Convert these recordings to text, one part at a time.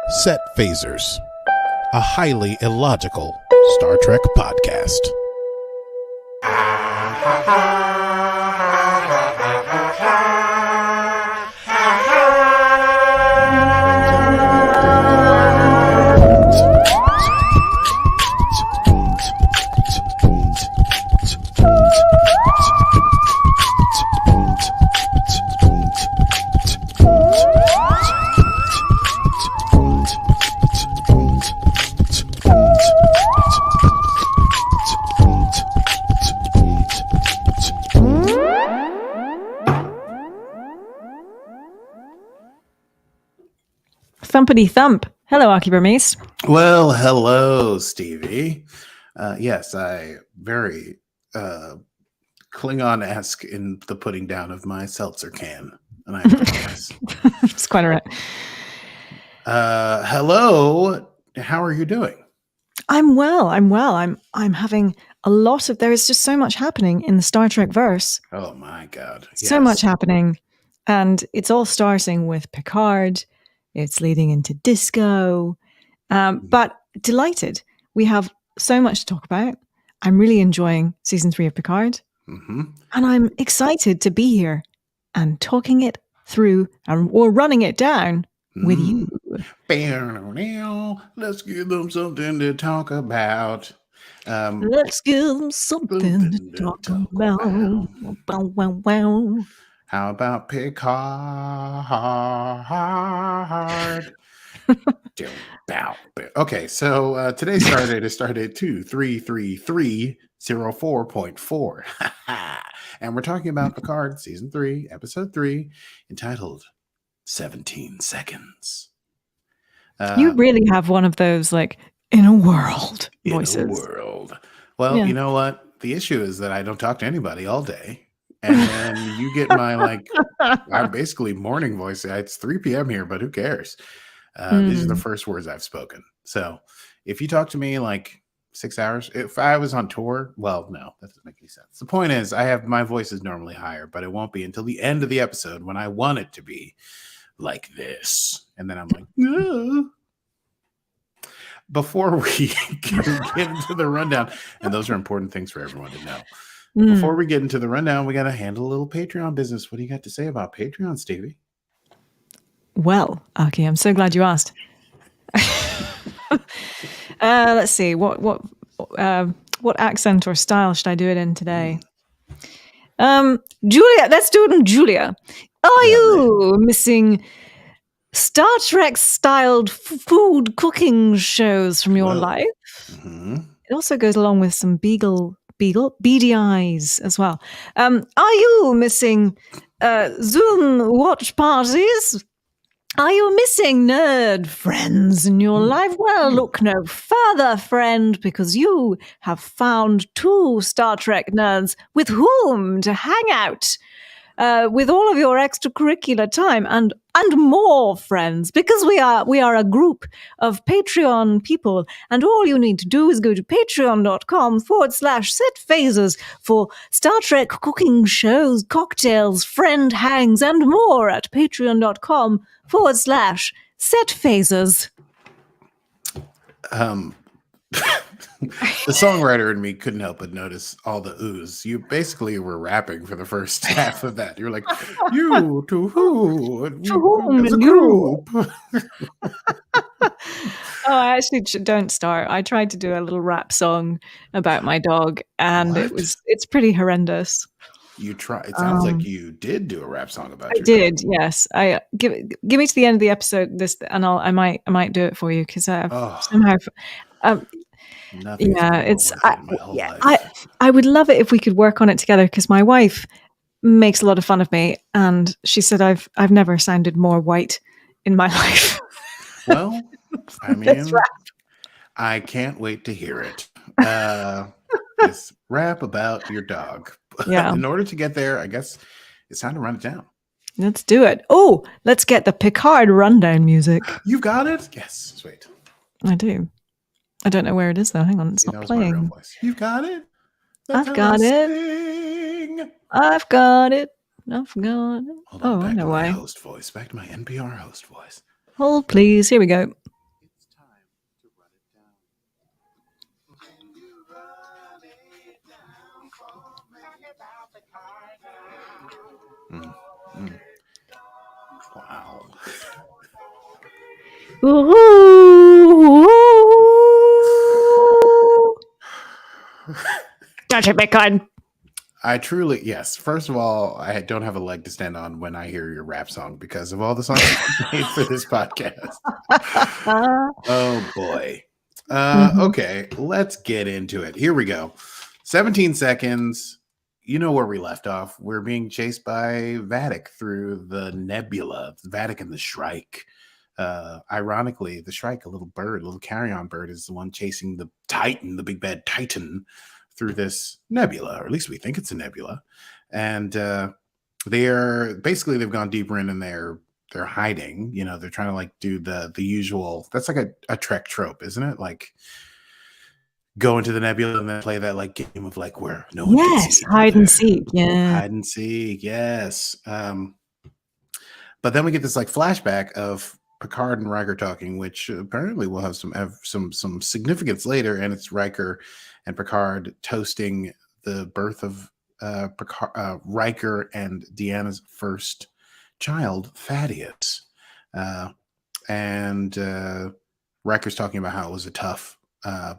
Set Phasers, a highly illogical Star Trek podcast. Thumpity thump. Hello, Aki Burmese. Well, hello, Stevie. Yes, I very Klingon-esque in the putting down of my seltzer can, and I apologize. It's quite all right. Hello. How are you doing? I'm well. I'm having a lot of. There is just so much happening in the Star Trek verse. Oh my God! So Yes. much happening, and it's all starting with Picard. It's leading into disco, but delighted. We have so much to talk about. I'm really enjoying season 3 of Picard, and I'm excited to be here and talking it through or running it down with you. Let's give them something to talk about. Let's give them something to talk about. Wow. How about Picard? Okay, so today's stardate is stardate 23330.4.4. And we're talking about Picard, season 3, episode 3, entitled 17 Seconds. You really have one of those, like, in a world voices. In a world. Well, Yeah. You know what? The issue is that I don't talk to anybody all day. And then you get my, I'm basically morning voice. It's 3 p.m. here, but who cares? These are the first words I've spoken. So if you talk to me 6 hours, if I was on tour, well, no, that doesn't make any sense. The point is, my voice is normally higher, but it won't be until the end of the episode when I want it to be like this. And then I'm like, "Ah." Before we get into the rundown, and those are important things for everyone to know. Before we get into the rundown, we got to handle a little Patreon business. What do you got to say about Patreon, Stevie? Well, Aki, I'm so glad you asked. Let's see, what accent or style should I do it in today? Julia, let's do it in Julia. Are you missing Star Trek styled food cooking shows from your life? It also goes along with some beady eyes as well. Are you missing Zoom watch parties? Are you missing nerd friends in your life? Well, look no further, friend, because you have found 2 Star Trek nerds with whom to hang out with all of your extracurricular time and more friends, because we are a group of Patreon people, and all you need to do is go to patreon.com/setphasers for Star Trek cooking shows, cocktails, friend hangs, and more at patreon.com/setphasers. The songwriter in me couldn't help but notice all the oohs. You basically were rapping for the first half of that. You're like, you to who? And To whom as a and group. Oh, I actually don't start. I tried to do a little rap song about my dog, and it's pretty horrendous. You try. It sounds like you did do a rap song about I your did, dog. yes. I give me to the end of the episode, and I might do it for you, because somehow. Nothing's been more worth it in my whole life. I would love it if we could work on it together, because my wife makes a lot of fun of me, and she said I've never sounded more white in my life. Well, I mean, I can't wait to hear it. This rap about your dog. Yeah. In order to get there, I guess it's time to run it down. Let's do it. Oh, let's get the Picard rundown music. You've got it? Yes. Sweet. I do. I don't know where it is, though. Hang on, it's not playing. You've got it? I've got it. I've got it. Hold on, I know why. Host voice. Back to my NPR host voice. Hold, please. Here we go. Mm, mm. Wow. Gotcha, Picard. I truly, yes. First of all, I don't have a leg to stand on when I hear your rap song because of all the songs you made for this podcast. Oh boy. Okay, let's get into it. Here we go. 17 seconds. You know where we left off. We're being chased by Vatic through the nebula. Vatic and the Shrike. Ironically, the Shrike, a little bird, a little carrion bird, is the one chasing the Titan, the big bad Titan, through this nebula, or at least we think it's a nebula. And they've gone deeper in and they're hiding. You know, they're trying to like do the usual. That's like a Trek trope, isn't it? Like go into the nebula and then play that like game of like where no one can see each hide other. and seek. Yeah, hide and seek. Yes. But then we get this like flashback of Picard and Riker talking, which apparently will have some significance later, and it's Riker and Picard toasting the birth of Riker and Deanna's first child, Thaddeus. And Riker's talking about how it was a tough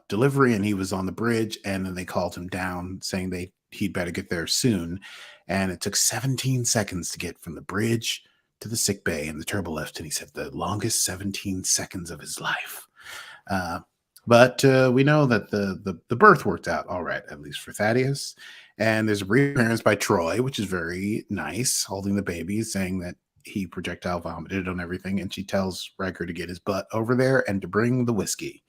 delivery, and he was on the bridge, and then they called him down, saying he'd better get there soon. And it took 17 seconds to get from the bridge to the sick bay and the turbo lift, and he said the longest 17 seconds of his life. But we know that the birth worked out all right, at least for Thaddeus. And there's a reappearance by Troy, which is very nice, holding the baby, saying that he projectile vomited on everything. And she tells Riker to get his butt over there and to bring the whiskey.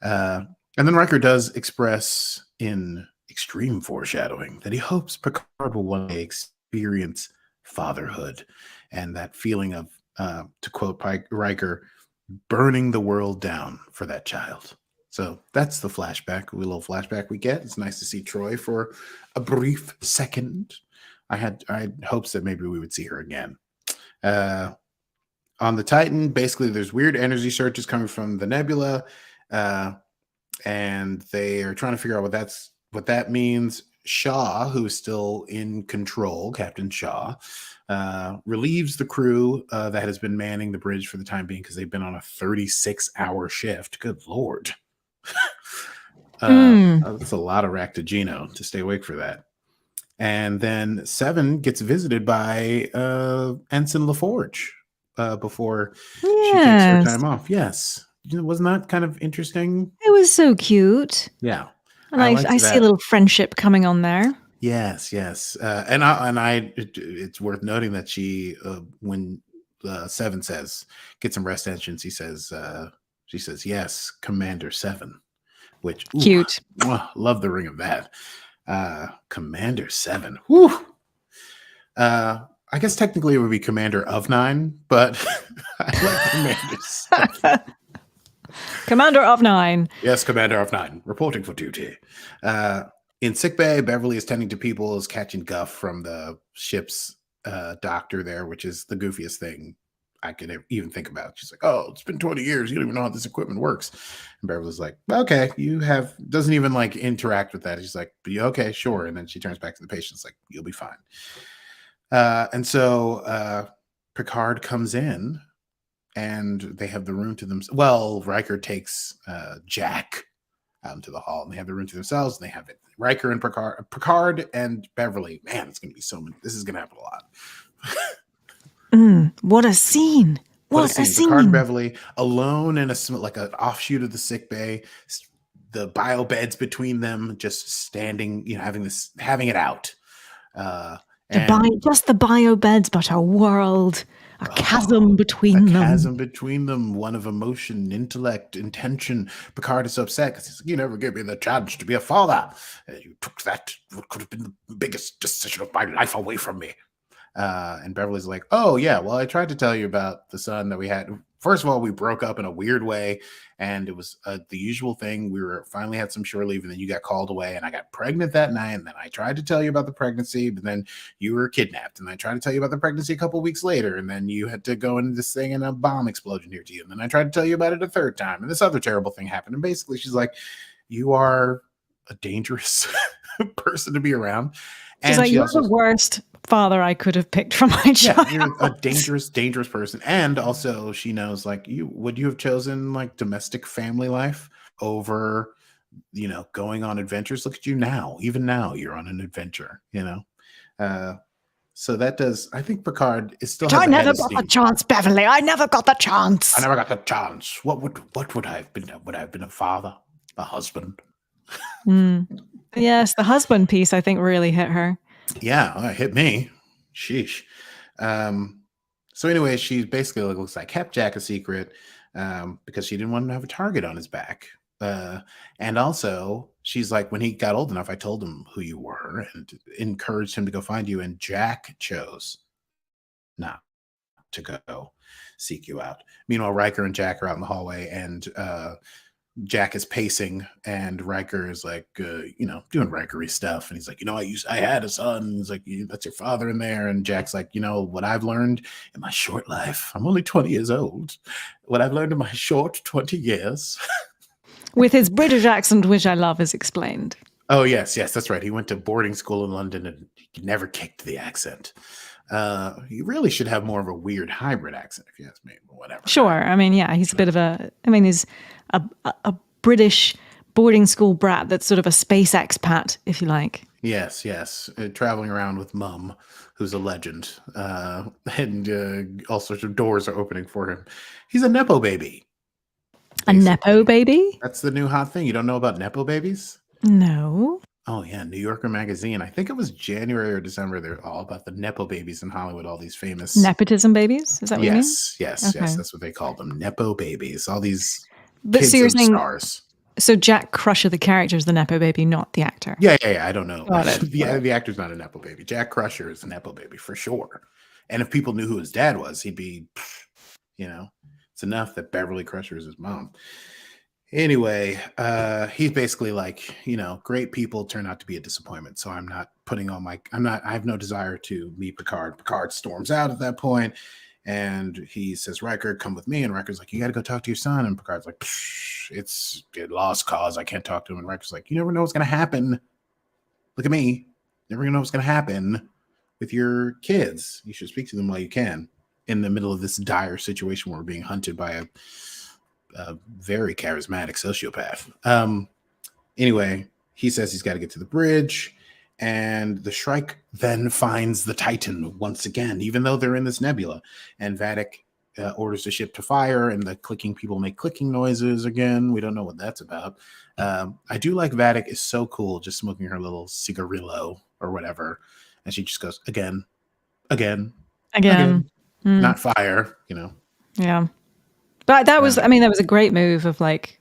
And then Riker does express in extreme foreshadowing that he hopes Picard will one day experience fatherhood and that feeling of, to quote Riker, burning the world down for that child. So that's the flashback, a little flashback we get. It's nice to see Troy for a brief second. I had hopes that maybe we would see her again. On the Titan, basically there's weird energy surges coming from the nebula, and they are trying to figure out what that means. Shaw, who is still in control, Captain Shaw, relieves the crew that has been manning the bridge for the time being because they've been on a 36-hour shift. Good Lord. That's a lot of Ractogino to stay awake for that. And then Seven gets visited by Ensign LaForge before she takes her time off. Yes. Wasn't that kind of interesting? It was so cute. Yeah. And I see a little friendship coming on there. Yes. And it's worth noting that she, when Seven says, get some rest engines, she says, yes, Commander Seven, which cute. Love the ring of that. Commander Seven. Whew. I guess technically it would be Commander of Nine, but I like Commander Seven. Commander of Nine. Yes, Commander of Nine, reporting for duty. In sickbay, Beverly is tending to people, is catching guff from the ship's doctor there, which is the goofiest thing I could even think about. She's like, oh, it's been 20 years. You don't even know how this equipment works. And Beverly's like, okay, doesn't even like interact with that. She's like, okay, sure. And then she turns back to the patients like, you'll be fine. And so Picard comes in and they have the room to themselves. Well, Riker takes Jack out into the hall and they have the room to themselves. And they have it. Riker and Picard and Beverly. Man, it's going to be so many. This is going to happen a lot. What a scene. What a scene. Picard and Beverly alone in like an offshoot of the sick bay, the bio beds between them, just standing, having it out. Just the bio beds, but a world, a chasm between them. A chasm between them, one of emotion, intellect, intention. Picard is so upset because he's like, you never gave me the chance to be a father. You took that, what could have been the biggest decision of my life, away from me. And Beverly's like, oh, yeah, well, I tried to tell you about the son that we had. First of all, we broke up in a weird way, and it was the usual thing. We finally had some shore leave, and then you got called away, and I got pregnant that night, and then I tried to tell you about the pregnancy, but then you were kidnapped, and I tried to tell you about the pregnancy a couple of weeks later, and then you had to go into this thing, and a bomb exploded near to you, and then I tried to tell you about it a third time, and this other terrible thing happened, and basically she's like, you are a dangerous person to be around. She's like, you're the worst father I could have picked for my child. Yeah, you're a dangerous person. And also she knows, like, would you have chosen like domestic family life over, going on adventures? Look at you now. Even now you're on an adventure, so that does, I think Picard is still. I never got the chance, Beverly. I never got the chance. I never got the chance. What would I have been? Would I have been a father, a husband? Yes, the husband piece I think really hit her. Yeah, it hit me. Sheesh. So anyway, she basically looks like kept Jack a secret because she didn't want him to have a target on his back. And also, she's like, when he got old enough, I told him who you were and encouraged him to go find you. And Jack chose not to go seek you out. Meanwhile, Riker and Jack are out in the hallway, and Jack is pacing, and Riker is like, doing Rikery stuff. And he's like, I had a son. He's like, that's your father in there. And Jack's like, what I've learned in my short life, I'm only 20 years old. What I've learned in my short 20 years. With his British accent, which I love, is explained. Oh, yes, that's right. He went to boarding school in London and he never kicked the accent. He really should have more of a weird hybrid accent, if you ask me, but whatever. Sure. I mean, yeah, he's a bit of he's a British boarding school brat that's sort of a space expat, if you like. Yes. Traveling around with Mum, who's a legend. And all sorts of doors are opening for him. He's a Nepo baby. Basically. A Nepo baby? That's the new hot thing. You don't know about Nepo babies? No. Oh, yeah. New Yorker magazine. I think it was January or December. They're all about the Nepo babies in Hollywood. All these famous... Nepotism babies? Is that what you mean? Yes. That's what they called them. Nepo babies. All these kids so stars. So Jack Crusher, the character, is the Nepo baby, not the actor? Yeah. I don't know. The actor's not a Nepo baby. Jack Crusher is a Nepo baby for sure. And if people knew who his dad was, he'd be, it's enough that Beverly Crusher is his mom. Anyway, he's basically like, great people turn out to be a disappointment. So I'm not putting on I have no desire to meet Picard. Picard storms out at that point, and he says, Riker, come with me. And Riker's like, you got to go talk to your son. And Picard's like, it's a lost cause. I can't talk to him. And Riker's like, you never know what's going to happen. Look at me. Never going to know what's going to happen with your kids. You should speak to them while you can, in the middle of this dire situation where we're being hunted by a very charismatic sociopath. Anyway, he says he's got to get to the bridge, and the Shrike then finds the Titan once again, even though they're in this nebula. And Vadic orders the ship to fire, and the clicking people make clicking noises again. We don't know what that's about. I do like Vadic is so cool, just smoking her little cigarillo or whatever, and she just goes again. Not fire, Yeah. But that was, that was a great move of like,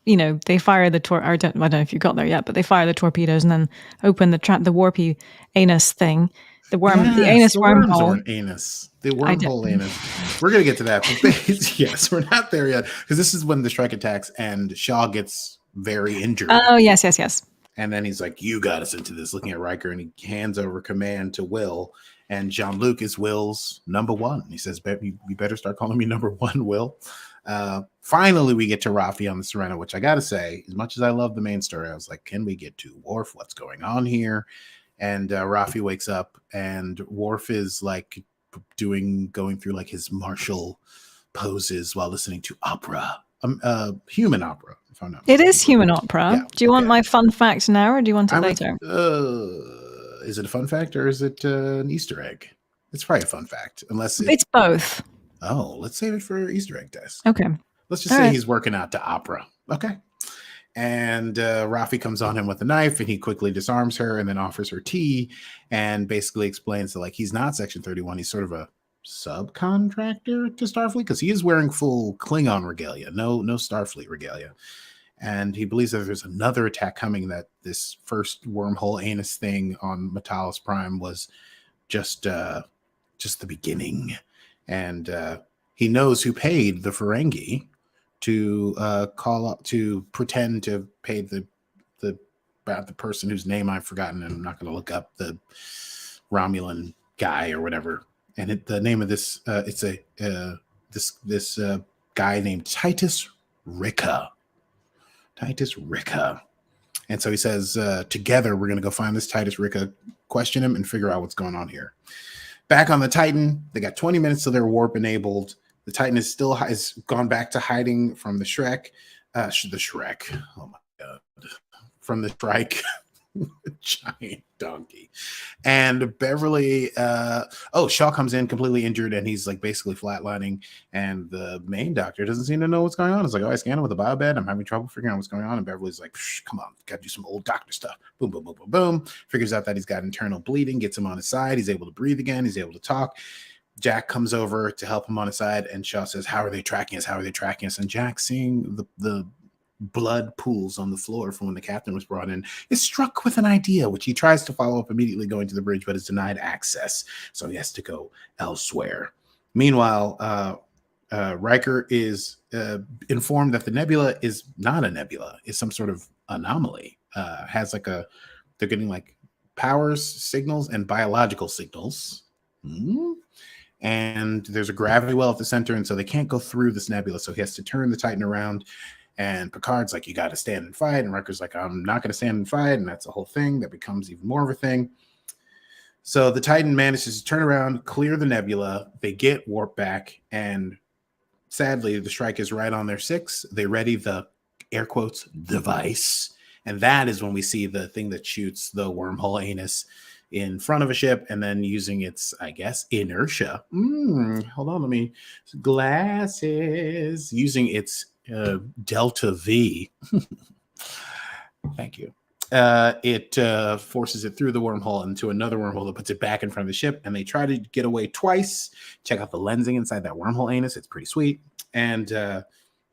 they fire the I don't know if you got there yet, but they fire the torpedoes and then open the warpy anus thing, the anus wormhole. The wormhole anus. We're going to get to that. But yes, we're not there yet, because this is when the Shrike attacks and Shaw gets very injured. Oh, yes. And then he's like, you got us into this, looking at Riker, and he hands over command to Will. And Jean-Luc is Will's number one. He says, you better start calling me number one, Will. Finally, we get to Raffi on the Serena, which I got to say, as much as I love the main story, I was like, can we get to Worf? What's going on here? And Raffi wakes up, and Worf is like going through like his martial poses while listening to opera, human opera. If I'm not mistaken. It is human opera. Yeah, do you want my fun fact now, or do you want it later? Is it a fun fact, or is it an Easter egg? It's probably a fun fact, unless it's both. Oh, let's save it for Easter egg test. Okay. Let's just say he's working out to opera. Okay. And Raffi comes on him with a knife, and he quickly disarms her and then offers her tea and basically explains that like he's not Section 31. He's sort of a subcontractor to Starfleet, because he is wearing full Klingon regalia, no Starfleet regalia. And he believes that there's another attack coming, that this first wormhole anus thing on Metalis Prime was just the beginning. And he knows who paid the Ferengi to pretend to pay the person whose name I've forgotten, and I'm not going to look up, the Romulan guy or whatever. And the name of this it's this guy named Titus Ricca. And so he says, together, we're going to go find this Titus Rika, question him, and figure out what's going on here. Back on the Titan, they got 20 minutes till they're warp enabled. The Titan has gone back to hiding from the Shrek. The Shrek. Oh my God. From the Shrike. Giant donkey. And Beverly, Shaw comes in completely injured and he's like basically flatlining. And the main doctor doesn't seem to know what's going on. It's like, I scanned him with a biobed. I'm having trouble figuring out what's going on. And Beverly's like, come on, gotta do some old doctor stuff. Boom, boom, boom, boom, boom. Figures out that he's got internal bleeding, gets him on his side. He's able to breathe again. He's able to talk. Jack comes over to help him on his side. And Shaw says, how are they tracking us? How are they tracking us? And Jack, seeing the blood pools on the floor from when the captain was brought in, is struck with an idea, which he tries to follow up immediately going to the bridge, but is denied access. So he has to go elsewhere. Meanwhile, Riker is informed that the nebula is not a nebula, is some sort of anomaly. Has like they're getting like powers, signals, and biological signals. And there's a gravity well at the center, and so they can't go through this nebula. So he has to turn the Titan around. And Picard's like, you got to stand and fight. And Riker's like, I'm not going to stand and fight. And that's a whole thing that becomes even more of a thing. So the Titan manages to turn around, clear the nebula. They get warp back. And sadly, the Shrike is right on their 6. They ready the, air quotes, device. And that is when we see the thing that shoots the wormhole anus in front of a ship and then using its, I guess, inertia. Hold on, let me, glasses. Using its delta V. Thank you. It forces it through the wormhole into another wormhole that puts it back in front of the ship, and they try to get away twice. Check out the lensing inside that wormhole anus. It's pretty sweet. And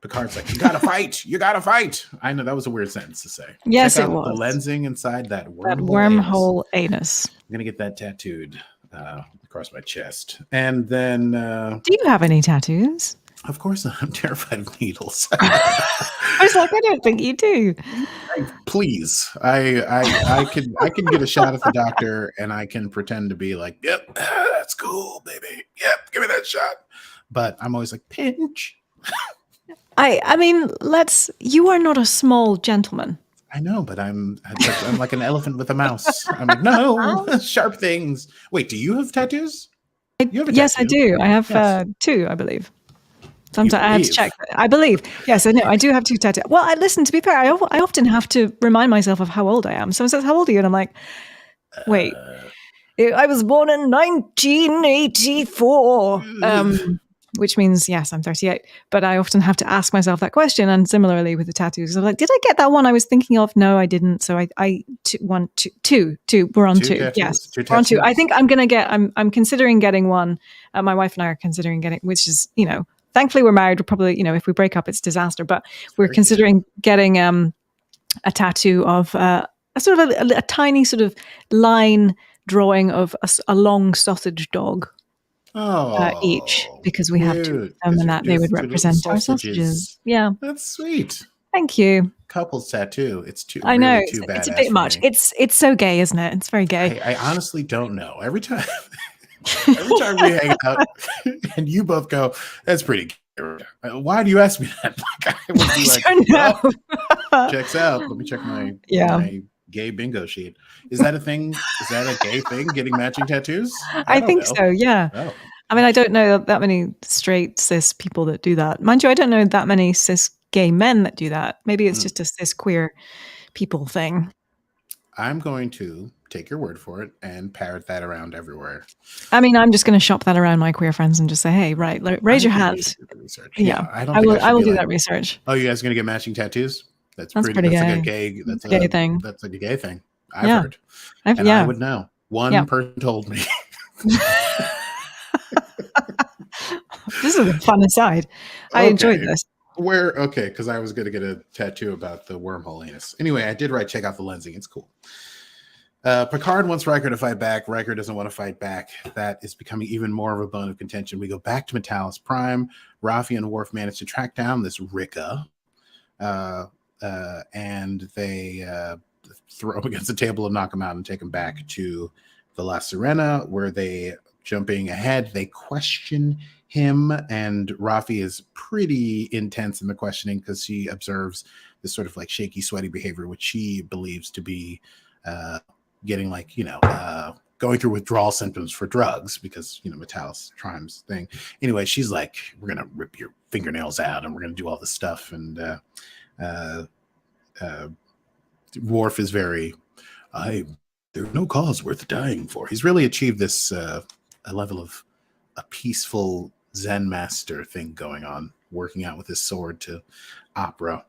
Picard's like, you gotta fight. You gotta fight. I know that was a weird sentence to say. Yes, Check it out was. the lensing inside that wormhole anus. I'm gonna get that tattooed across my chest. And then do you have any tattoos? Of course not. I'm terrified of needles. I was like, I don't think you do. Please. I can get a shot at the doctor and I can pretend to be like, yep, that's cool, baby. Yep, give me that shot. But I'm always like, pinch. I mean, you are not a small gentleman. I know, but I'm like an elephant with a mouse. I'm like, no, sharp things. Wait, do you have tattoos? You have a yes, tattoo? I do. I have 2, I believe. Sometimes I have to check. I believe. Yes, I know. I do have 2 tattoos. Well, to be fair, I often have to remind myself of how old I am. Someone says, how old are you? And I'm like, wait, I was born in 1984. Which means, yes, I'm 38. But I often have to ask myself that question. And similarly with the tattoos, I'm like, did I get that one I was thinking of? No, I didn't. So two. We're on 2. Tattoos. Yes, we're on 2. I think I'm going to get, I'm considering getting one. My wife and I are considering getting, which is, thankfully we're married. We're probably, if we break up, it's disaster. But we're considering getting a tattoo of a sort of a tiny sort of line drawing of a long sausage dog. Each, because we have 2 of them, and that they would represent our sausages. Yeah, that's sweet. Thank you. Couples tattoo. It's too. I know really it's a bit much. It's so gay, isn't it? It's very gay. I honestly don't know. Every time we hang out, and you both go, "That's pretty gay." Why do you ask me that? Like, I would be like, well, checks out. Let me check my gay bingo sheet. Is that a thing? Is that a gay thing? Getting matching tattoos? I think so. Yeah. Oh. I mean, I don't know that many straight cis people that do that. Mind you, I don't know that many cis gay men that do that. Maybe it's just a cis queer people thing. I'm going to take your word for it and parrot that around everywhere. I mean, I'm just going to shop that around my queer friends and just say, hey, right, raise your hand. Yeah, I will do that research. Oh, you guys going to get matching tattoos? That's pretty gay. Like a gay. That's a gay thing. That's like a gay thing. I've heard. I would know. One person told me. This is a fun aside. I enjoyed this. Because I was going to get a tattoo about the wormhole anus. Anyway, I did write check out the lensing. It's cool. Picard wants Riker to fight back. Riker doesn't want to fight back. That is becoming even more of a bone of contention. We go back to Metalis Prime. Raffi and Worf manage to track down this Rika. And they throw him against the table and knock him out and take him back to the La Sirena, where they, jumping ahead, they question him, and Raffi is pretty intense in the questioning because she observes this sort of like shaky, sweaty behavior, which she believes to be getting like, going through withdrawal symptoms for drugs because, Metalis Trium's thing. Anyway, she's like, we're going to rip your fingernails out and we're going to do all this stuff. And Worf is very, there's no cause worth dying for. He's really achieved this a level of a peaceful Zen master thing going on, working out with his sword to opera.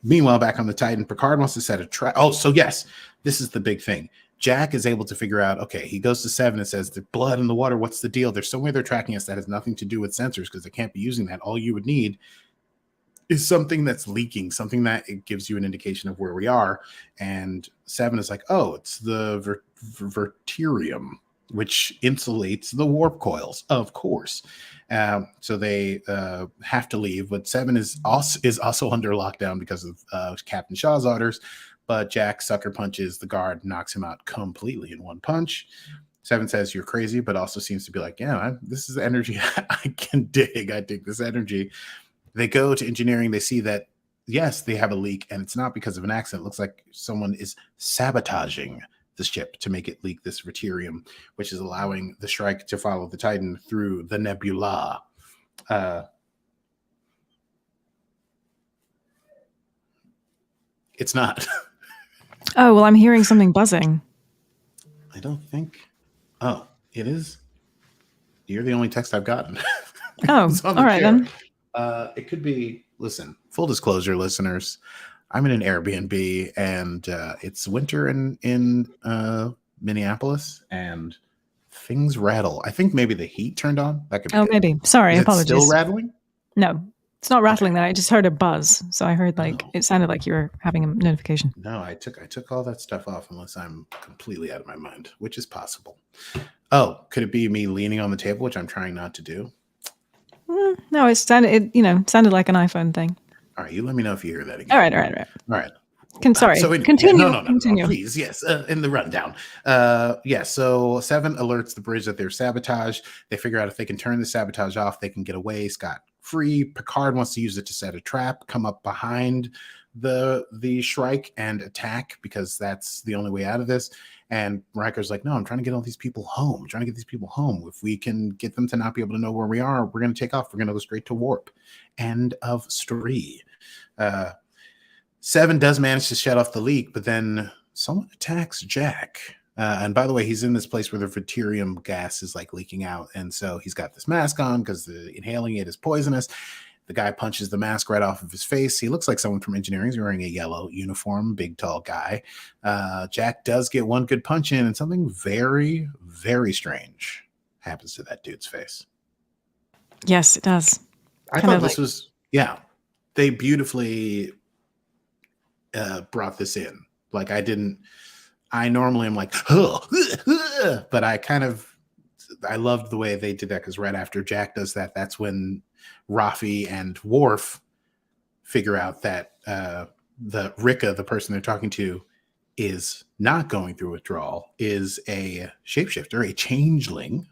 Meanwhile, back on the Titan, Picard wants to set a trap. Oh, so yes, this is the big thing. Jack is able to figure out, okay, he goes to 7 and says, the blood in the water, what's the deal? There's some way they're tracking us that has nothing to do with sensors because they can't be using that. All you would need is something that's leaking, something that it gives you an indication of where we are. And 7 is like, oh, it's the verterium, which insulates the warp coils, of course. So they have to leave, but 7 is also under lockdown because of Captain Shaw's orders. But Jack sucker punches the guard, knocks him out completely in one punch. 7 says, you're crazy, but also seems to be like, yeah, this is energy I can dig. I dig this energy. They go to engineering. They see that, yes, they have a leak, and it's not because of an accident. It looks like someone is sabotaging the ship to make it leak this Verterium, which is allowing the Shrike to follow the Titan through the nebula. It's not. Oh, well, I'm hearing something buzzing. I don't think. Oh, it is? You're the only text I've gotten. Oh, all right then. It could be, listen, full disclosure, listeners, I'm in an Airbnb and it's winter in Minneapolis and things rattle. I think maybe the heat turned on. That could be it. Maybe. Sorry, apologies. Still rattling? No, it's not rattling. That I just heard a buzz, so I heard it sounded like you were having a notification. No, I took all that stuff off unless I'm completely out of my mind, which is possible. Oh, could it be me leaning on the table, which I'm trying not to do? No, it sounded like an iPhone thing. All right, you let me know if you hear that again. All right. Sorry. So anyway, continue. No, please. Yes, in the rundown. So 7 alerts the bridge that they're sabotaged. They figure out if they can turn the sabotage off, they can get away scot-free. Picard wants to use it to set a trap, come up behind the Shrike and attack because that's the only way out of this. And Riker's like, no, I'm trying to get all these people home. If we can get them to not be able to know where we are, we're going to take off. We're going to go straight to warp. End of story. 7 does manage to shut off the leak, but then someone attacks Jack. And by the way, he's in this place where the Verterium gas is like leaking out. And so he's got this mask on because inhaling it is poisonous. The guy punches the mask right off of his face. He looks like someone from engineering. He's wearing a yellow uniform, big, tall guy. Jack does get one good punch in, and something very, very strange happens to that dude's face. Yes, it does. I thought this was, they beautifully brought this in. Like I normally am like, but I loved the way they did that because right after Jack does that, that's when Raffi and Worf figure out that the Rika, the person they're talking to, is not going through withdrawal, is a shapeshifter, a changeling,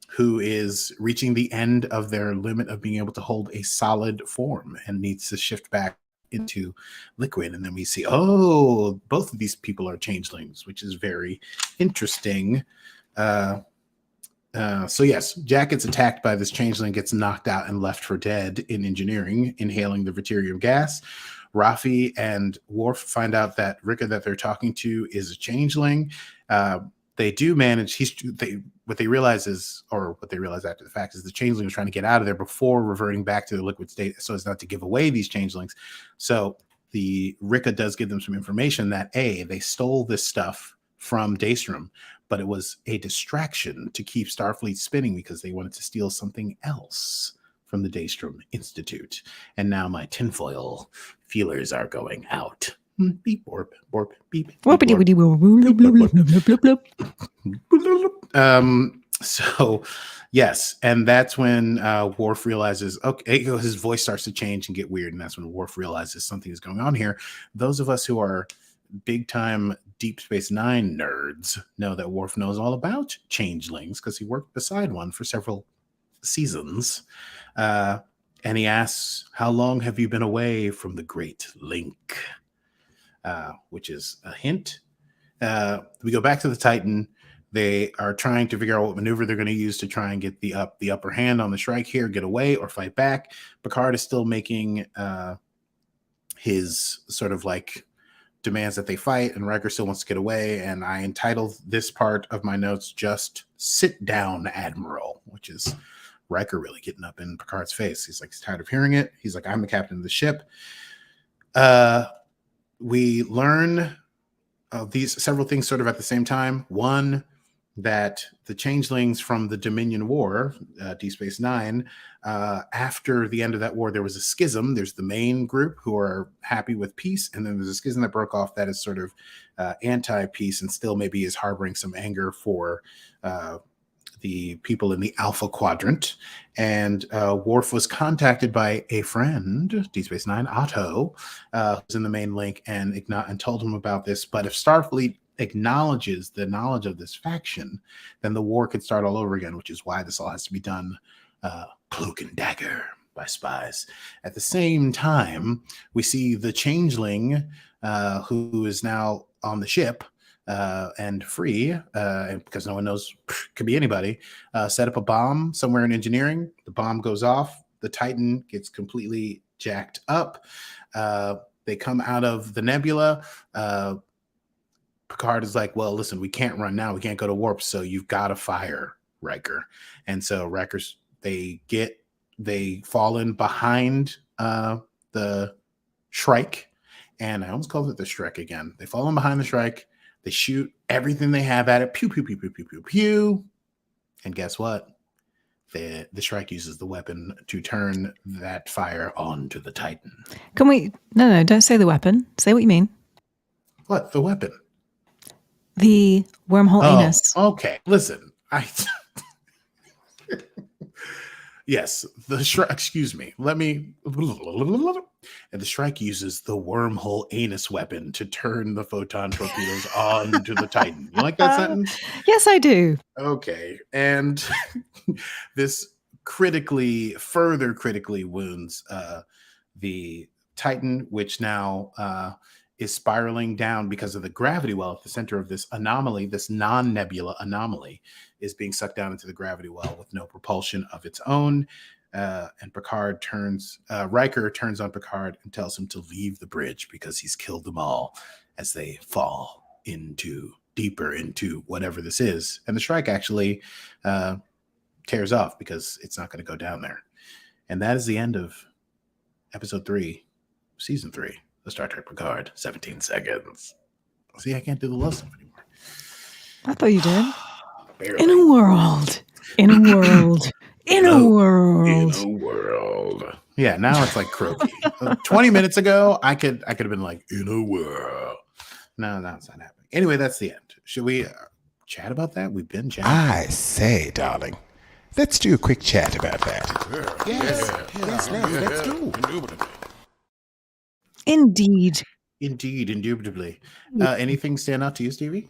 who is reaching the end of their limit of being able to hold a solid form and needs to shift back into liquid. And then we see, both of these people are changelings, which is very interesting. So yes, Jack gets attacked by this changeling, gets knocked out and left for dead in engineering, inhaling the Verterium gas. Raffi and Worf find out that Rika that they're talking to is a changeling. They do manage. What they realize after the fact is the changeling was trying to get out of there before reverting back to the liquid state, so as not to give away these changelings. So the Rika does give them some information that they stole this stuff from Daystrom, but it was a distraction to keep Starfleet spinning because they wanted to steal something else from the Daystrom Institute. And now my tinfoil feelers are going out. Beep, borp, borp, beep. So yes, and that's when Worf realizes, his voice starts to change and get weird, and that's when Worf realizes something is going on here. Those of us who are big time Deep Space Nine nerds know that Worf knows all about changelings because he worked beside one for several seasons. And he asks, how long have you been away from the Great Link? Which is a hint. We go back to the Titan. They are trying to figure out what maneuver they're going to use to try and get the upper hand on the Shrike here, get away or fight back. Picard is still making his sort of like demands that they fight, and Riker still wants to get away. And I entitled this part of my notes just "Sit Down, Admiral," which is Riker really getting up in Picard's face. He's like, he's tired of hearing it. He's like, I'm the captain of the ship. We learn these several things sort of at the same time. One, that the changelings from the Dominion War, Deep Space Nine, after the end of that war, there was a schism. There's the main group who are happy with peace, and then there's a schism that broke off that is sort of anti-peace and still maybe is harboring some anger for the people in the Alpha Quadrant. And Worf was contacted by a friend, Deep Space Nine, Otto, who's in the main link, and told him about this. But if Starfleet acknowledges the knowledge of this faction, then the war could start all over again, which is why this all has to be done cloak and dagger by spies. At the same time, we see the changeling who is now on the ship and free, and because no one knows, could be anybody, set up a bomb somewhere in engineering. The bomb goes off. The Titan gets completely jacked up. They come out of the nebula. Picard is like, well, listen, we can't run now. We can't go to warp, so you've got to fire Riker. And so Riker's, they fall in behind the Shrike. And I almost called it the Shrike again. They fall in behind the Shrike. They shoot everything they have at it. Pew, pew, pew, pew, pew, pew, pew. And guess what? The Shrike uses the weapon to turn that fire onto the Titan. Can we... No, don't say the weapon. Say what you mean. What? The weapon? The wormhole anus. Okay. Listen, yes, the Shrike, excuse me. Let me... And the Shrike uses the wormhole anus weapon to turn the photon torpedoes onto the Titan. You like that sentence? Yes, I do. Okay. And this further critically wounds the Titan, which now is spiraling down because of the gravity well at the center of this anomaly. This non-nebula anomaly is being sucked down into the gravity well with no propulsion of its own. And Riker turns on Picard and tells him to leave the bridge because he's killed them all as they fall deeper into whatever this is. And the Shrike actually tears off because it's not going to go down there. And that is the end of episode 3, season 3 of Star Trek Picard. 17 seconds. See, I can't do the love stuff anymore. I thought you did. Barely. In a world. In a world. In a world. In a world. Yeah, now it's like croaky. 20 minutes ago, I could have been like, in a world. No, that's not happening. Anyway, that's the end. Should we chat about that? We've been chatting. I say, darling, let's do a quick chat about that. Yes, let's do. Indeed. Indeed, indubitably. Anything stand out to you, Stevie?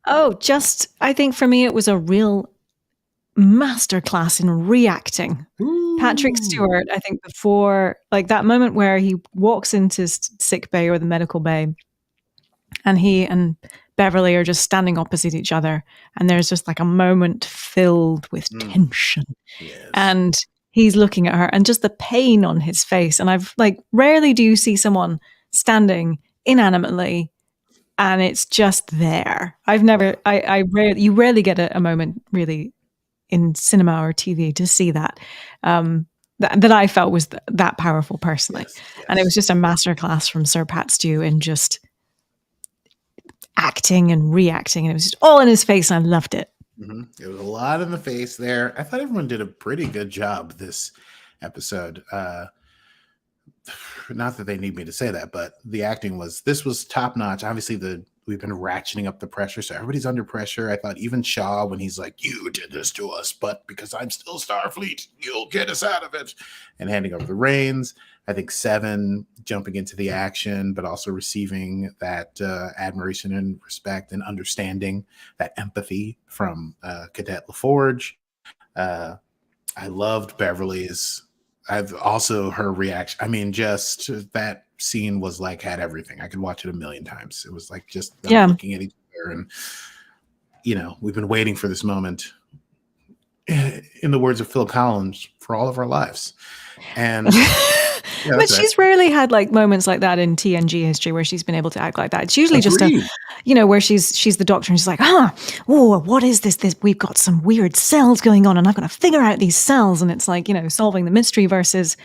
Oh, I think for me, it was a real masterclass in reacting. Ooh. Patrick Stewart, I think before, like that moment where he walks into sick bay or the medical bay, and he and Beverly are just standing opposite each other, and there's just like a moment filled with tension. Yes. And he's looking at her and just the pain on his face. And I've rarely do you see someone standing inanimately and it's just there. You rarely get a moment really in cinema or TV to see that, that I felt was that powerful personally. Yes. And it was just a masterclass from Sir Pat Stew in just acting and reacting. And it was just all in his face. And I loved it. Mm-hmm. It was a lot in the face there. I thought everyone did a pretty good job this episode. Not that they need me to say that, but the acting was top notch. Obviously, we've been ratcheting up the pressure, so everybody's under pressure. I thought even Shaw, when he's like, "You did this to us, but because I'm still Starfleet, you'll get us out of it," and handing over the reins. I think Seven jumping into the action, but also receiving that admiration and respect and understanding, that empathy from Cadet LaForge. I loved Beverly's I've also her reaction. I mean, just that scene was like had everything. I could watch it a million times. It was like just them looking at each other, and we've been waiting for this moment. In the words of Phil Collins, for all of our lives, and but she's rarely had like moments like that in TNG history where she's been able to act like that. It's usually just where she's the Doctor and she's like, what is this? We've got some weird cells going on, and I've got to figure out these cells, and it's like solving the mystery versus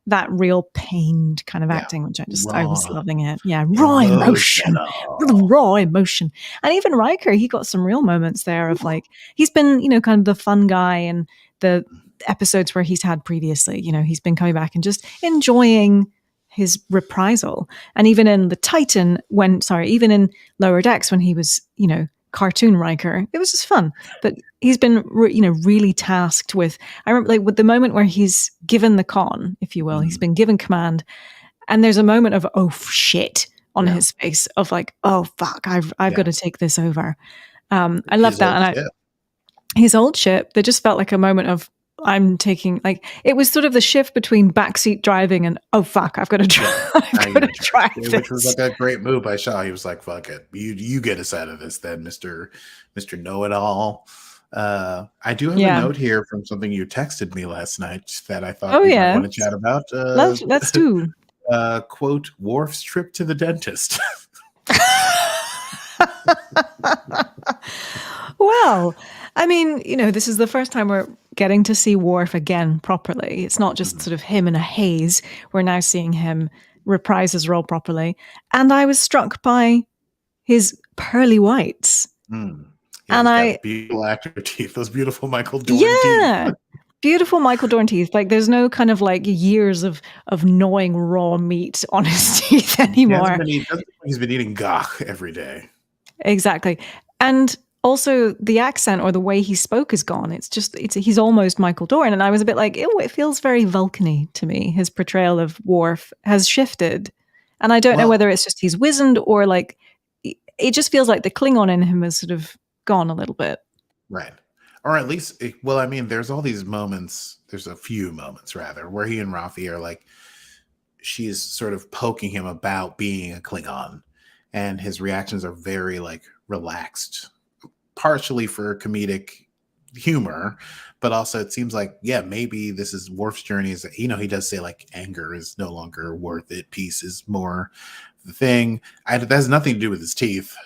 that real pained kind of acting, which I was loving it. Yeah, raw emotion. And even Riker, he got some real moments there of like, he's been, kind of the fun guy in the episodes where he's had previously. He's been coming back and just enjoying his reprisal. And even in the Titan, even in Lower Decks when he was, cartoon Riker, it was just fun. But he's been really tasked with, I remember like with the moment where he's given the con, if you will, he's been given command, and there's a moment of oh shit on his face of like, oh fuck, I've got to take this over. I love that. And his old ship, there just felt like a moment of I'm taking, like, it was sort of the shift between backseat driving and oh fuck, I've got to drive this. Which was like a great move by Shaw. He was like, fuck it, you get us out of this then, Mr. Know-it-all. I do have a note here from something you texted me last night that I thought we might want to chat about. Let's do. Quote, Worf's trip to the dentist. Well, I mean, this is the first time we're getting to see Worf again properly. It's not just sort of him in a haze. We're now seeing him reprise his role properly. And I was struck by his pearly whites. And beautiful actor teeth, those beautiful Michael Dorn teeth. Beautiful Michael Dorn teeth. Like there's no kind of like years of gnawing raw meat on his teeth anymore. He's been eating gach every day. Exactly. And also the accent or the way he spoke is gone. He's almost Michael Dorn. And I was a bit like, it feels very Vulcan-y to me. His portrayal of Worf has shifted. And I don't know whether it's just he's wizened or like, it just feels like the Klingon in him has sort of gone a little bit. Right. Or at least, I mean, there's all these moments, there's a few moments rather, where he and Raffi are like, she's sort of poking him about being a Klingon. And his reactions are very like relaxed, partially for comedic humor, but also it seems like, maybe this is Worf's journey. Is that, he does say like anger is no longer worth it. Peace is more the thing. That has nothing to do with his teeth.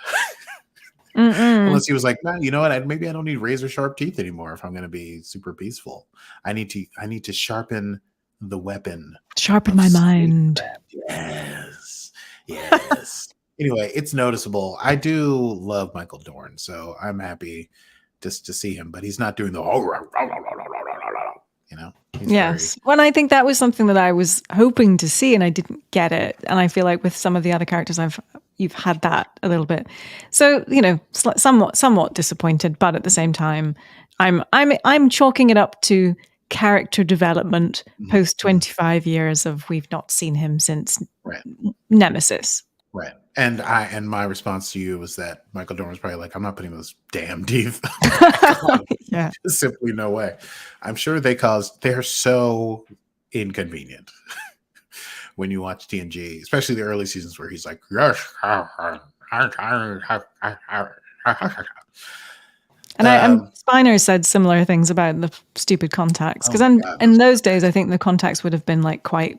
Unless he was like, no, you know what? Maybe I don't need razor sharp teeth anymore if I'm going to be super peaceful. I need to sharpen the weapon. Sharpen my mind. Yes. Anyway, it's noticeable. I do love Michael Dorn, so I'm happy just to see him. But he's not doing the Yes. Well, I think that was something that I was hoping to see, and I didn't get it. And I feel like with some of the other characters, you've had that a little bit. So somewhat disappointed, but at the same time, I'm chalking it up to character development post 25 years of we've not seen him since Nemesis. Right. And my response to you was that Michael Dorn was probably like, I'm not putting those damn teeth. Yeah. Simply no way. I'm sure they're so inconvenient when you watch TNG, especially the early seasons where he's like, yes. And Spiner said similar things about the stupid contacts. Because in those days, I think the contacts would have been like quite,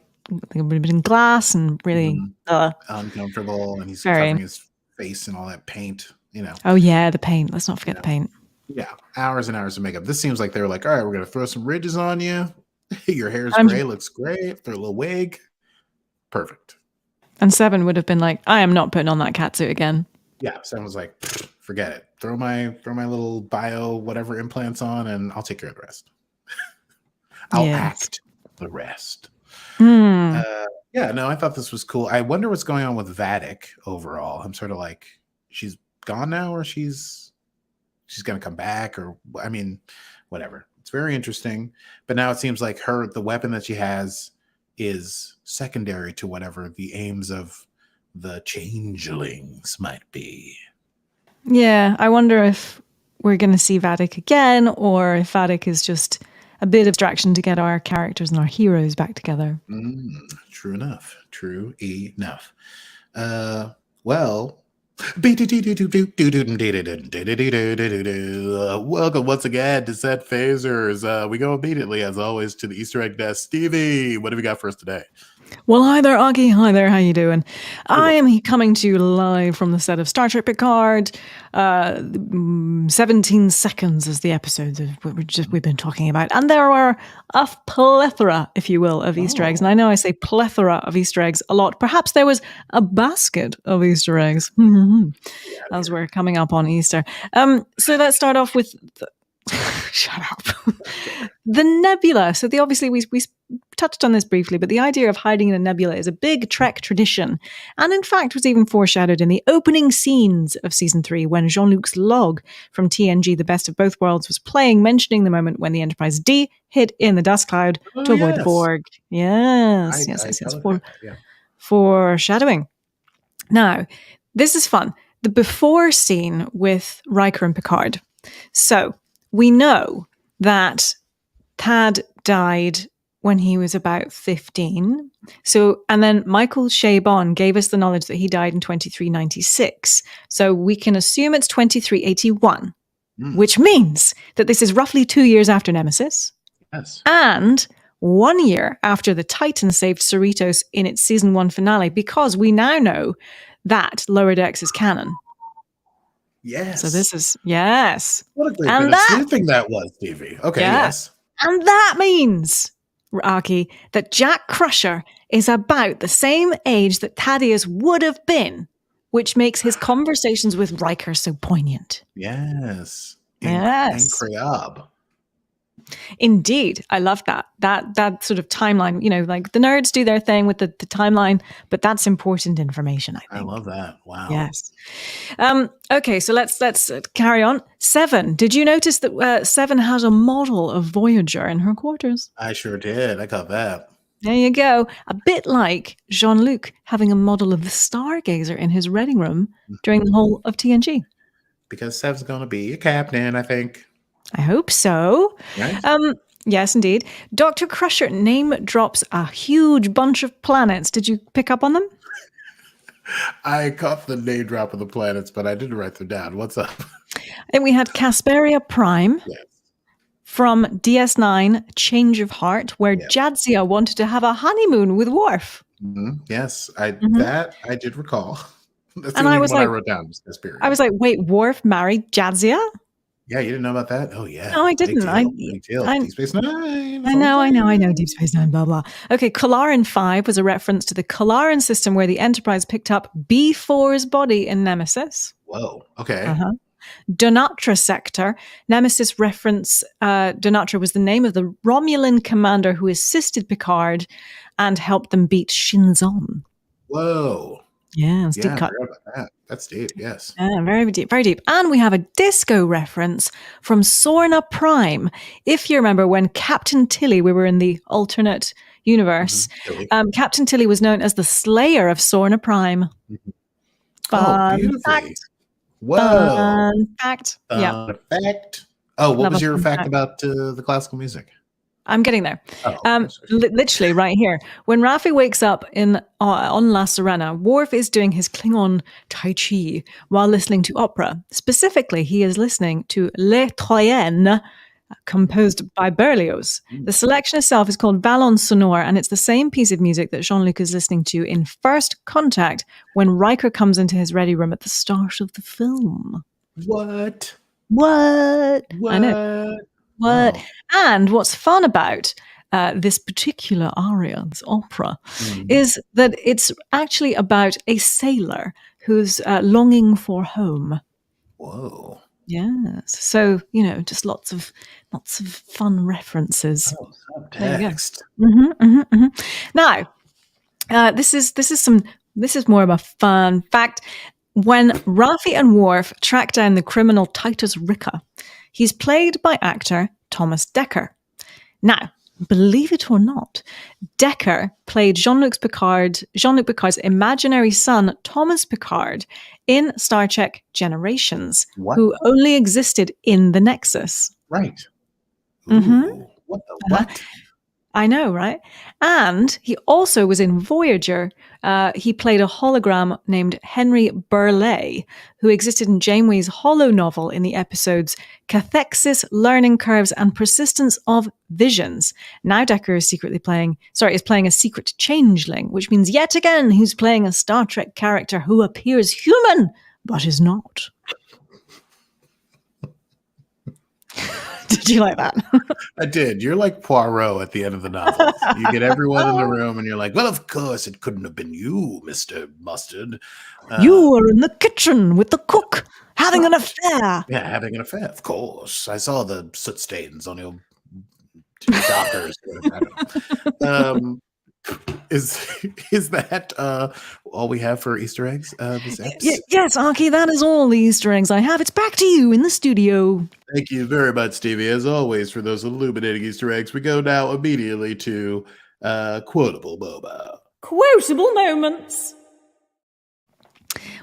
they would have been glass and really uncomfortable, and he's covering his face and all that paint, Oh yeah, the paint. Let's not forget the paint. Yeah, hours and hours of makeup. This seems like they were like, all right, we're gonna throw some ridges on you. Your hair's gray, looks great. Throw a little wig, perfect. And Seven would have been like, I am not putting on that catsuit again. Yeah, Seven was like, forget it. Throw my little bio whatever implants on, and I'll take care of the rest. I'll act the rest. I thought this was cool. I wonder what's going on with Vadic overall. I'm sort of like, she's gone now, or she's gonna come back, or I mean, whatever. It's very interesting. But now it seems like the weapon that she has is secondary to whatever the aims of the changelings might be. Yeah, I wonder if we're going to see Vadic again, or if Vadic is just a bit of distraction to get our characters and our heroes back together. True enough. Well, welcome once again to Set Phasers. We go immediately, as always, to the Easter egg desk. Stevie, what have you got for us today? Well, hi there, Augie. Hi there. How you doing? I am coming to you live from the set of Star Trek Picard. 17 seconds is the episode we've been talking about. And there are a plethora, if you will, of Easter eggs. And I know I say plethora of Easter eggs a lot. Perhaps there was a basket of Easter eggs as we're coming up on Easter. So let's start off with... Shut up. The nebula. So obviously we touched on this briefly, but the idea of hiding in a nebula is a big Trek tradition, and in fact was even foreshadowed in the opening scenes of season 3 when Jean-Luc's log from TNG The Best of Both Worlds was playing, mentioning the moment when the Enterprise D hid in the dust cloud to avoid the Borg. Yes. Foreshadowing. Now, this is fun. The before scene with Riker and Picard. So we know that Thad died when he was about 15. So, and then Michael Chabon gave us the knowledge that he died in 2396. So we can assume it's 2381, which means that this is roughly 2 years after Nemesis. Yes. And 1 year after the Titan saved Cerritos in its season 1 finale, because we now know that Lower Decks is canon. Yes. So this is, yes. What a great bit of sleuthing that was, Stevie. Okay, yes. And that means, Aki, that Jack Crusher is about the same age that Thaddeus would have been, which makes his conversations with Riker so poignant. Yes. Incroyable. Indeed. I love that. That sort of timeline, you know, like the nerds do their thing with the timeline, but that's important information, I think. I love that. Wow. Yes. Okay, so let's carry on. 7. Did you notice that 7 has a model of Voyager in her quarters? I sure did. I got that. There you go. A bit like Jean-Luc having a model of the Stargazer in his reading room during the whole of TNG. Because 7's going to be a captain, I think. I hope so. Right? Yes, indeed. Dr. Crusher name drops a huge bunch of planets. Did you pick up on them? I caught the name drop of the planets, but I didn't write them down. What's up? And we had Casperia Prime from DS9, Change of Heart, where Jadzia wanted to have a honeymoon with Worf. Yes, that I did recall. That's the only one I wrote down. I was like, wait, Worf married Jadzia? Yeah, you didn't know about that? Oh, yeah. No, I didn't. Big deal. Deep Space Nine. I know. Deep Space Nine, blah, blah. Okay, Kalaran 5 was a reference to the Kalaran system where the Enterprise picked up B4's body in Nemesis. Whoa, okay. Donatra Sector. Nemesis reference, Donatra was the name of the Romulan commander who assisted Picard and helped them beat Shinzon. Whoa. Yeah, it's deep cut. I forgot about that. That's deep, yes. Yeah, very deep, very deep. And we have a disco reference from Sorna Prime. If you remember when Captain Tilly, we were in the alternate universe, Captain Tilly was known as the Slayer of Sorna Prime. Fun fact. Whoa. Fun fact. Fact. Oh, what was your fact about the classical music? I'm getting there. Literally right here. When Raffi wakes up on La Sirena, Worf is doing his Klingon Tai Chi while listening to opera. Specifically, he is listening to Les Troyennes, composed by Berlioz. The selection itself is called Ballon Sonore, and it's the same piece of music that Jean-Luc is listening to in First Contact when Riker comes into his ready room at the start of the film. What? I know. What? Oh. And what's fun about this particular aria, this opera, is that it's actually about a sailor who's longing for home. Whoa. Yes. So, you know, just lots of fun references. Oh, subtext. Now, this is more of a fun fact. When Raffi and Worf track down the criminal Titus Ricker, he's played by actor Thomas Dekker. Now, believe it or not, Dekker played Jean-Luc Picard's imaginary son, Thomas Picard, in Star Trek Generations, who only existed in the Nexus. Right. What the what? I know, right? And he also was in Voyager. He played a hologram named Henry Burleigh, who existed in Janeway's holo novel in the episodes Cathexis, Learning Curves, and Persistence of Visions. Now Decker is playing a secret changeling, which means yet again he's playing a Star Trek character who appears human, but is not. Did you like that? I did. You're like Poirot at the end of the novel. You get everyone in the room and you're like, well, of course, it couldn't have been you, Mr. Mustard. You were in the kitchen with the cook having an affair. Yeah, having an affair. Of course. I saw the soot stains on your dockers. I don't know. Is that all we have for Easter eggs this episode? Yes, Archie, that is all the Easter eggs I have. It's back to you in the studio. Thank you very much, Stevie. As always, for those illuminating Easter eggs, we go now immediately to quotable boba. Quotable moments.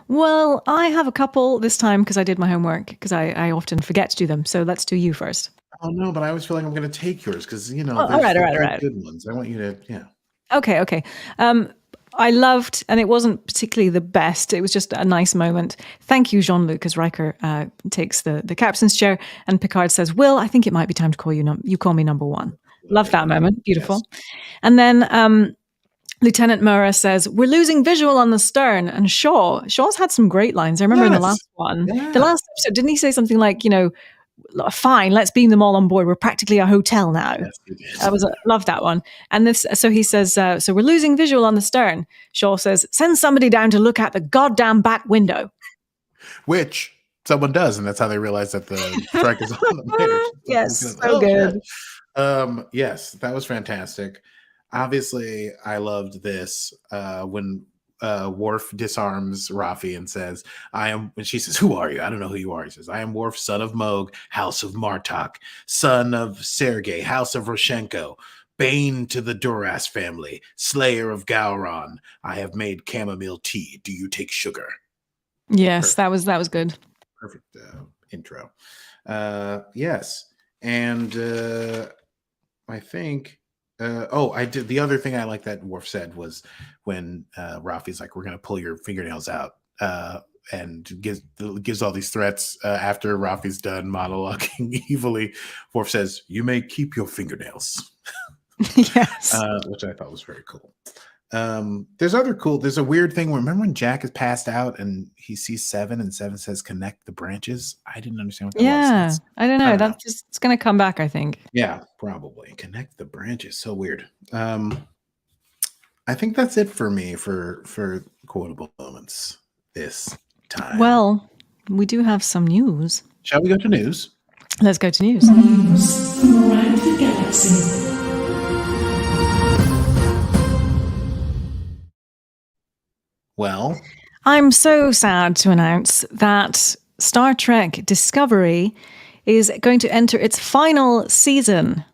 Well, I have a couple this time because I did my homework, because I often forget to do them. So let's do you first. Oh, no, but I always feel like I'm going to take yours because, all right. Good ones. I want you to, yeah. Okay. I loved, and it wasn't particularly the best, it was just a nice moment. Thank you, Jean-Luc, as Riker takes the captain's chair, and Picard says, Will, I think it might be time to call you, you call me number one. Love that moment. Beautiful. Yes. And then Lieutenant Murrah says, we're losing visual on the stern. And Shaw's had some great lines. I remember in the last one, the last episode, didn't he say something like, fine, let's beam them all on board. We're practically a hotel now. Yes, I love that one. And so he says, so we're losing visual on the stern. Shaw says, send somebody down to look out the goddamn back window. Which someone does, and that's how they realize that the Shrike is on the later. Yes, so good. Yes, that was fantastic. Obviously, I loved this when Worf disarms Raffi and says, and she says, who are you? I don't know who you are. He says, I am Worf, son of Moog, house of Martok, son of Sergei, house of Roshenko, bane to the Duras family, slayer of Gowron. I have made chamomile tea. Do you take sugar? Yes, Perfect. that was good. Perfect intro. Yes. And I think I did. The other thing I like that Worf said was when Raffi's like, we're going to pull your fingernails out and gives all these threats after Raffi's done monologuing evilly. Worf says, you may keep your fingernails. Yes. Which I thought was very cool. There's a weird thing. Remember when Jack is passed out and he sees Seven and Seven says, connect the branches? I didn't understand what that was. I don't know. It's going to come back, I think. Yeah, probably. Connect the branches. So weird. I think that's it for me for quotable moments this time. Well, we do have some news. Shall we go to news? Let's go to news. News from around the galaxy. Well, I'm so sad to announce that Star Trek Discovery is going to enter its final season.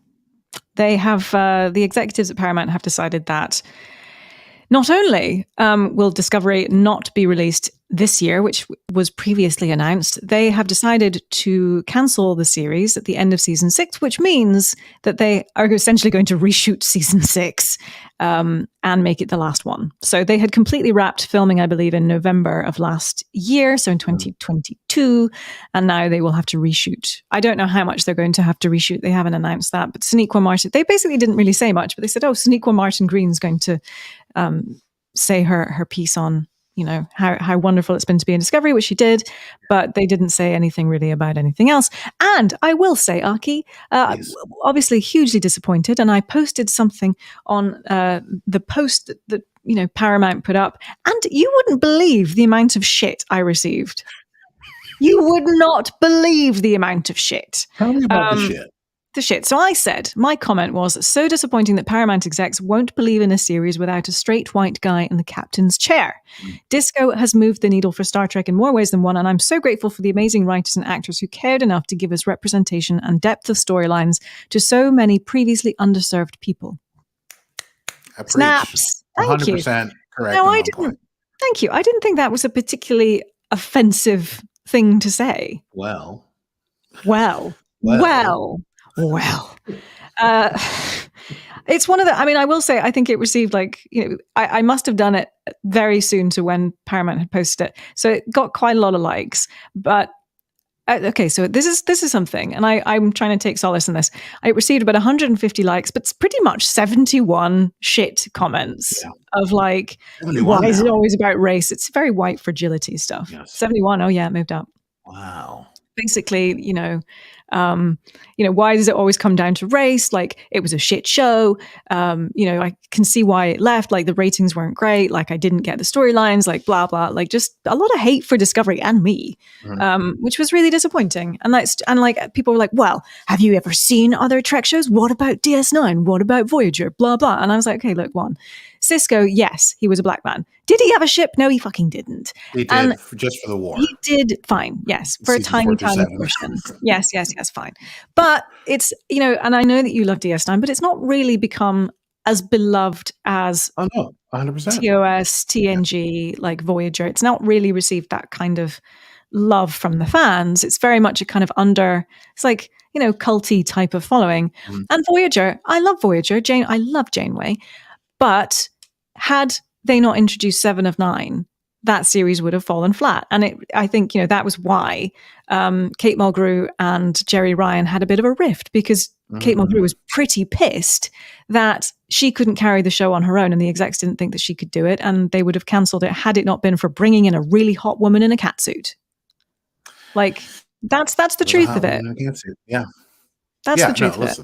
They have, the executives at Paramount have decided that not only will Discovery not be released this year, which was previously announced, they have decided to cancel the series at the end of season 6, which means that they are essentially going to reshoot season 6 and make it the last one. So they had completely wrapped filming, I believe, in November of last year, so in 2022, and now they will have to reshoot. I don't know how much they're going to have to reshoot. They haven't announced that, but Sonequa Martin, they basically didn't really say much, but they said, Sonequa Martin Green's going to say her piece on how wonderful it's been to be in Discovery, which she did, but they didn't say anything really about anything else. And I will say, Aki, obviously hugely disappointed, and I posted something on the post that Paramount put up, and you wouldn't believe the amount of shit I received. You would not believe the amount of shit. Tell me about the shit. The shit. So I said, my comment was, so disappointing that Paramount execs won't believe in a series without a straight white guy in the captain's chair. Disco has moved the needle for Star Trek in more ways than one, and I'm so grateful for the amazing writers and actors who cared enough to give us representation and depth of storylines to so many previously underserved people. Snaps. Thank 100% you. correct. No, I didn't. Thank you. I didn't think that was a particularly offensive thing to say. Well. Well, uh, it's one of the. I mean, I will say, I think it received I must have done it very soon to when Paramount had posted it, so it got quite a lot of likes. But okay, so this is something, and I'm trying to take solace in this. I received about 150 likes, but it's pretty much 71 shit comments of like, why is it always about race? It's very white fragility stuff. Yes. 71. Oh yeah, it moved up. Wow. Basically, why does it always come down to race? Like, it was a shit show. I can see why it left. Like, the ratings weren't great. Like, I didn't get the storylines. Like, blah blah. Like, just a lot of hate for Discovery and me, which was really disappointing. And people were like, "Well, have you ever seen other Trek shows? What about DS9? What about Voyager? Blah blah." And I was like, "Okay, look, one, Sisko, yes, he was a black man. Did he have a ship? No, he fucking didn't. He did, just for the war. He did fine, yes, for a tiny portion. Yes, fine. But it's, and I know that you love DS9, but it's not really become as beloved as 100%. TOS, TNG, like Voyager. It's not really received that kind of love from the fans. It's very much a kind of it's like, culty type of following. And Voyager, I love Voyager. I love Janeway. But had they not introduced 7 of 9, that series would have fallen flat. And I think, that was why Kate Mulgrew and Jerry Ryan had a bit of a rift, because Kate Mulgrew was pretty pissed that she couldn't carry the show on her own, and the execs didn't think that she could do it, and they would have cancelled it had it not been for bringing in a really hot woman in a catsuit. Like, that's the truth of it. Yeah. That's the truth of it.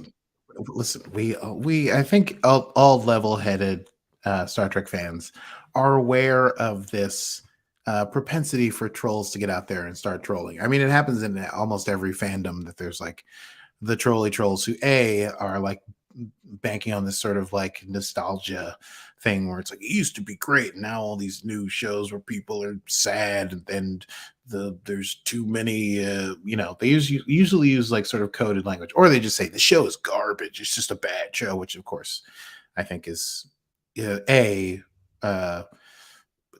Listen, we I think all level-headed Star Trek fans are aware of this propensity for trolls to get out there and start trolling. I mean, it happens in almost every fandom that there's like the trolly trolls who are like banking on this sort of like nostalgia thing where it's like, it used to be great, and now all these new shows where people are sad and there's too many they usually use like sort of coded language, or they just say the show is garbage, it's just a bad show, which of course I think is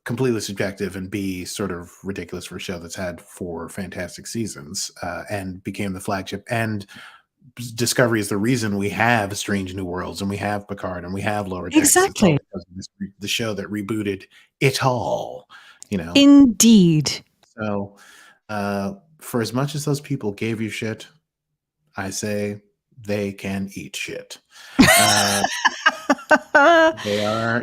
completely subjective, and B, sort of ridiculous for a show that's had 4 fantastic seasons and became the flagship. And Discovery is the reason we have Strange New Worlds, and we have Picard, and we have Lower Decks. Exactly. The show that rebooted it all, Indeed. So for as much as those people gave you shit, I say they can eat shit. They are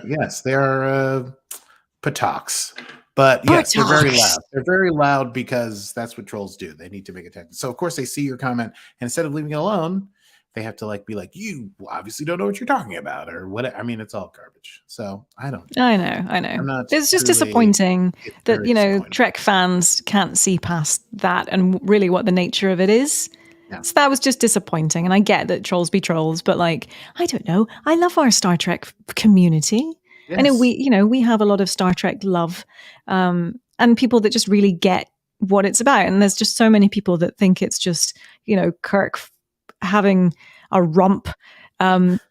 patox. But yes, they're very loud. They're very loud because that's what trolls do. They need to make attention. So of course they see your comment, and instead of leaving it alone, they have to be like, you obviously don't know what you're talking about, or what. I mean, it's all garbage. So I know. It's just disappointing that Trek fans can't see past that and really what the nature of it is. Yeah. So that was just disappointing. And I get that trolls be trolls, but I don't know. I love our Star Trek community. Yes. I know we have a lot of Star Trek love, and people that just really get what it's about. And there's just so many people that think it's just, Kirk having a rump in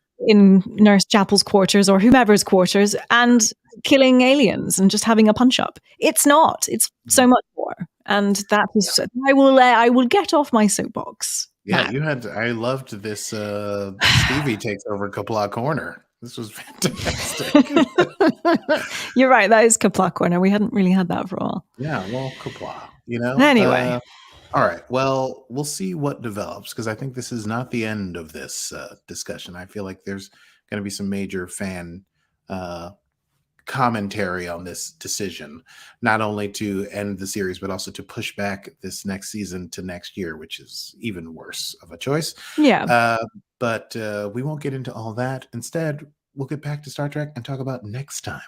Nurse Chapel's quarters or whomever's quarters and killing aliens and just having a punch up. It's not. It's so much more. And that is, I will get off my soapbox. Yeah, I loved this Stevie takes over Kapla Corner. This was fantastic. You're right. That is Kapla Corner. We hadn't really had that for a while. Yeah, well, Kapla, Anyway. All right. Well, we'll see what develops, because I think this is not the end of this discussion. I feel like there's going to be some major fan commentary on this decision, not only to end the series, but also to push back this next season to next year, which is even worse of a choice. Yeah. But we won't get into all that. Instead, we'll get back to Star Trek and talk about next time.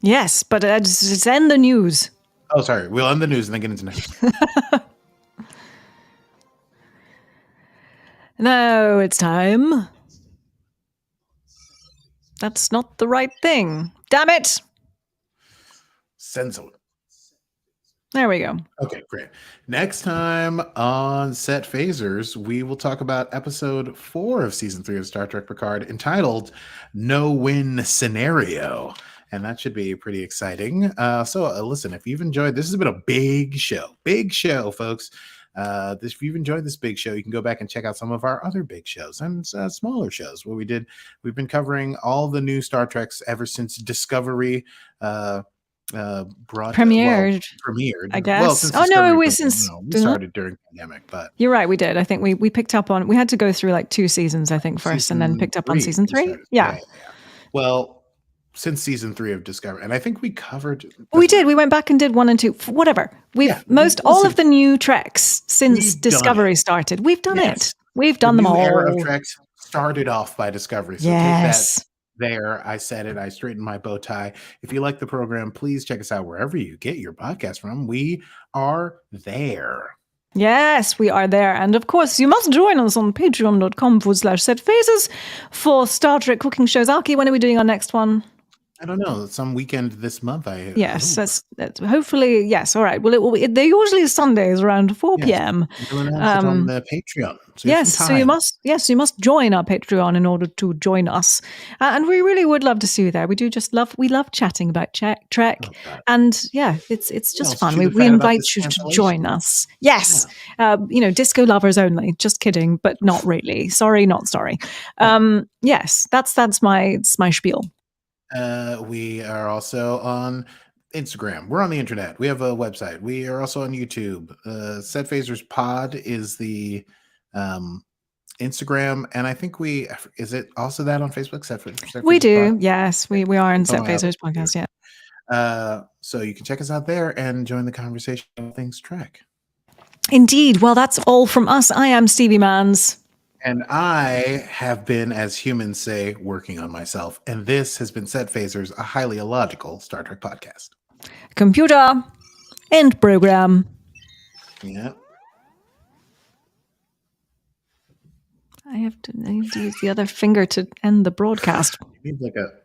Yes, but just end the news. Oh, sorry. We'll end the news and then get into next. Now it's time. That's not the right thing. Damn it. Censor. There we go. Okay, great. Next time on Set Phasers, we will talk about episode 4 of season 3 of Star Trek Picard, entitled No Win Scenario. And that should be pretty exciting. So listen, if you've enjoyed, this has been a big show, folks. if you've enjoyed this big show, you can go back and check out some of our other big shows and smaller shows. What we did, we've been covering all the new Star Treks ever since Discovery premiered, I guess. Well, since we started during pandemic, but you're right, we did. I think we picked up on, we had to go through like 2 seasons, I think, first, and then picked up on season 3. Yeah. Well, since season 3 of Discovery, and I think we covered. We did. We went back and did 1 and 2. Whatever. All of the new Treks since Discovery started. We've done it. We've done them all. The era of Treks started off by Discovery. So take that. There, I said it. I straightened my bow tie. If you like the program, please check us out wherever you get your podcast from. We are there. Yes, we are there. And of course, you must join us on patreon.com/setphases for Star Trek cooking shows. Aki, when are we doing our next one? I don't know. Some weekend this month. Yes, that's hopefully, yes. All right. Well, they're usually Sundays around 4 p.m. On the Patreon. So you must join our Patreon in order to join us. And we really would love to see you there. We love chatting about Trek. And yeah, it's just fun. We invite you to join us. Yes. Yeah. Disco lovers only. Just kidding, but not really. Sorry, not sorry. Yes, that's my spiel. We are also on Instagram. We're on the internet. We have a website. We are also on YouTube. Set Phasers Pod is the Instagram, and I think is it also that on Facebook? Set we do. Pod? Yes, we are in Set Phasers Podcast. Yeah. So you can check us out there and join the conversation on things Trek. Indeed. Well, that's all from us. I am Stevie Mans. And I have been, as humans say, working on myself. And this has been Set Phasers, a highly illogical Star Trek podcast. Computer, end program. Yeah. I have to use the other finger to end the broadcast. You need like a